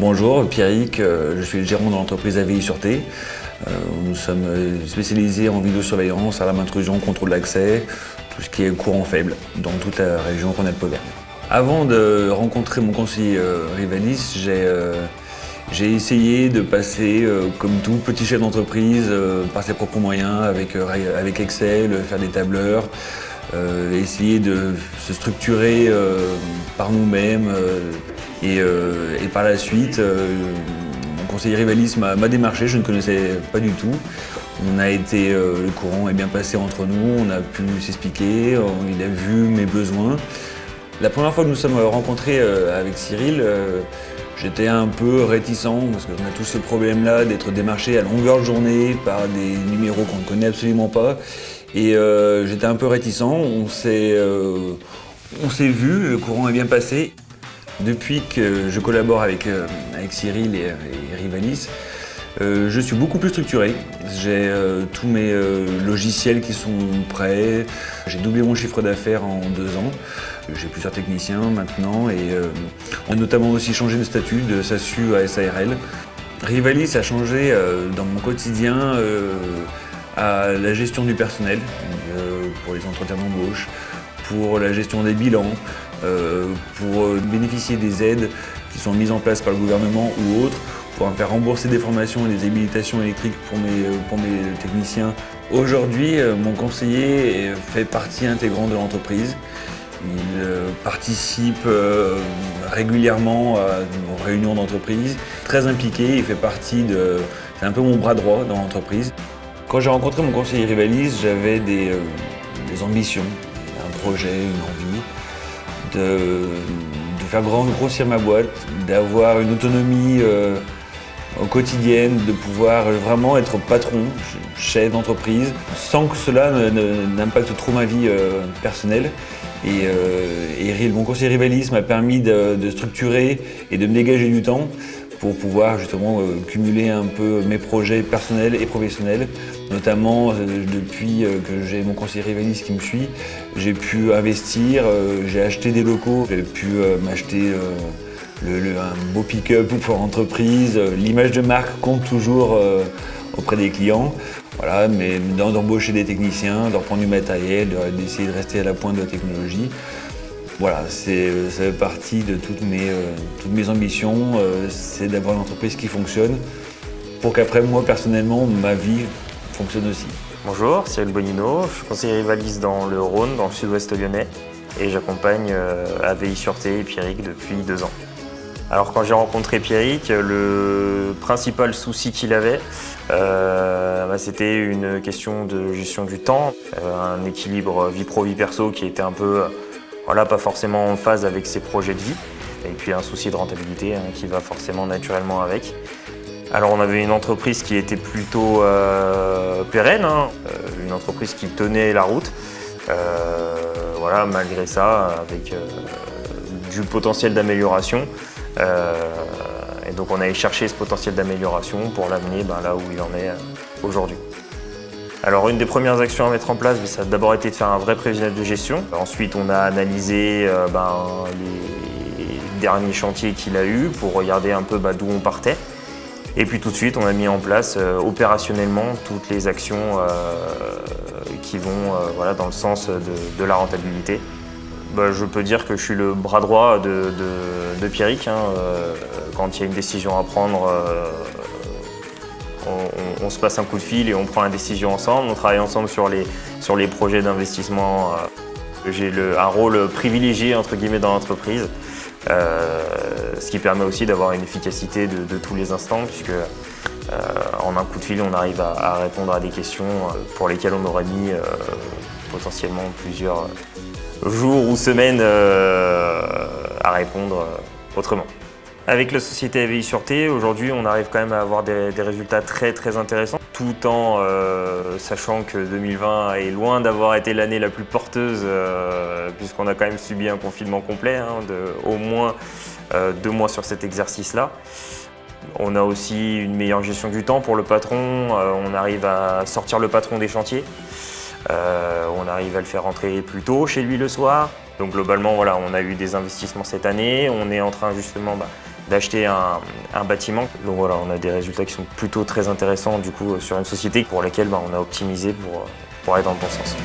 Bonjour, Pierrick, je suis le gérant de l'entreprise AVI Sûreté. Nous sommes spécialisés en vidéosurveillance, alarme intrusion, contrôle d'accès, tout ce qui est courant faible dans toute la région Rhône-Alpes-Auvergne. Avant de rencontrer mon conseiller Rivalis, j'ai essayé de passer, comme tout petit chef d'entreprise, par ses propres moyens, avec Excel, faire des tableurs, essayer de se structurer par nous-mêmes. Et par la suite, mon conseiller Rivalis m'a démarché, je ne connaissais pas du tout. Le courant est bien passé entre nous, on a pu s'expliquer, il a vu mes besoins. La première fois que nous sommes rencontrés avec Cyril, j'étais un peu réticent parce qu'on a tous ce problème-là d'être démarché à longueur de journée par des numéros qu'on ne connaît absolument pas. Et j'étais un peu réticent, on s'est vu, le courant est bien passé. Depuis que je collabore avec Cyril et Rivalis, je suis beaucoup plus structuré. J'ai tous mes logiciels qui sont prêts. J'ai doublé mon chiffre d'affaires en 2 ans. J'ai plusieurs techniciens maintenant et on a notamment aussi changé de statut de SASU à SARL. Rivalis a changé dans mon quotidien à la gestion du personnel, pour les entretiens d'embauche, pour la gestion des bilans, pour bénéficier des aides qui sont mises en place par le gouvernement ou autres, pour faire rembourser des formations et des habilitations électriques pour mes techniciens. Aujourd'hui, mon conseiller fait partie intégrante de l'entreprise. Il participe régulièrement à nos réunions d'entreprise, très impliqué, il fait partie c'est un peu mon bras droit dans l'entreprise. Quand j'ai rencontré mon conseiller Rivalis, j'avais des ambitions, un projet, une envie de faire grossir ma boîte, d'avoir une autonomie quotidienne, de pouvoir vraiment être patron, chef d'entreprise, sans que cela n'impacte trop ma vie personnelle. Et mon conseiller Rivalis m'a permis de structurer et de me dégager du temps pour pouvoir justement cumuler un peu mes projets personnels et professionnels. Notamment depuis que j'ai mon conseiller Rivalis qui me suit, j'ai pu investir, j'ai acheté des locaux, j'ai pu m'acheter un beau pick-up pour entreprise. L'image de marque compte toujours auprès des clients. Voilà, mais d'embaucher des techniciens, de reprendre du matériel, d'essayer de rester à la pointe de la technologie. Voilà, ça fait partie de toutes mes ambitions, c'est d'avoir une entreprise qui fonctionne pour qu'après, moi, personnellement, ma vie fonctionne aussi. Bonjour, Cyril Bonino, je suis conseiller Rivalis dans le Rhône, dans le sud-ouest lyonnais, et j'accompagne AVI Sûreté et Pierrick depuis 2 ans. Alors quand j'ai rencontré Pierrick, le principal souci qu'il avait, c'était une question de gestion du temps, un équilibre vie pro, vie perso qui était un peu pas forcément en phase avec ses projets de vie, et puis un souci de rentabilité qui va forcément naturellement avec. Alors on avait une entreprise qui était plutôt pérenne, une entreprise qui tenait la route, malgré ça, avec du potentiel d'amélioration. Et donc on allait chercher ce potentiel d'amélioration pour l'amener là où il en est aujourd'hui. Alors une des premières actions à mettre en place, ça a d'abord été de faire un vrai prévisionnel de gestion. Ensuite on a analysé les derniers chantiers qu'il a eus pour regarder un peu d'où on partait. Et puis tout de suite on a mis en place opérationnellement toutes les actions qui vont dans le sens de la rentabilité. Je peux dire que je suis le bras droit de Pierrick. Quand il y a une décision à prendre, on se passe un coup de fil et on prend la décision ensemble. On travaille ensemble sur les projets d'investissement. J'ai un rôle privilégié entre guillemets dans l'entreprise, ce qui permet aussi d'avoir une efficacité de tous les instants, puisque en un coup de fil, on arrive à répondre à des questions pour lesquelles on aurait mis potentiellement plusieurs jours ou semaines à répondre autrement. Avec la société AVI Sûreté, aujourd'hui, on arrive quand même à avoir des résultats très très intéressants, tout en sachant que 2020 est loin d'avoir été l'année la plus porteuse, puisqu'on a quand même subi un confinement complet de au moins 2 mois sur cet exercice-là. On a aussi une meilleure gestion du temps pour le patron, on arrive à sortir le patron des chantiers. On arrive à le faire rentrer plus tôt chez lui le soir. Donc globalement, on a eu des investissements cette année. On est en train justement d'acheter un bâtiment. Donc voilà, on a des résultats qui sont plutôt très intéressants du coup sur une société pour laquelle on a optimisé pour aller dans le bon sens.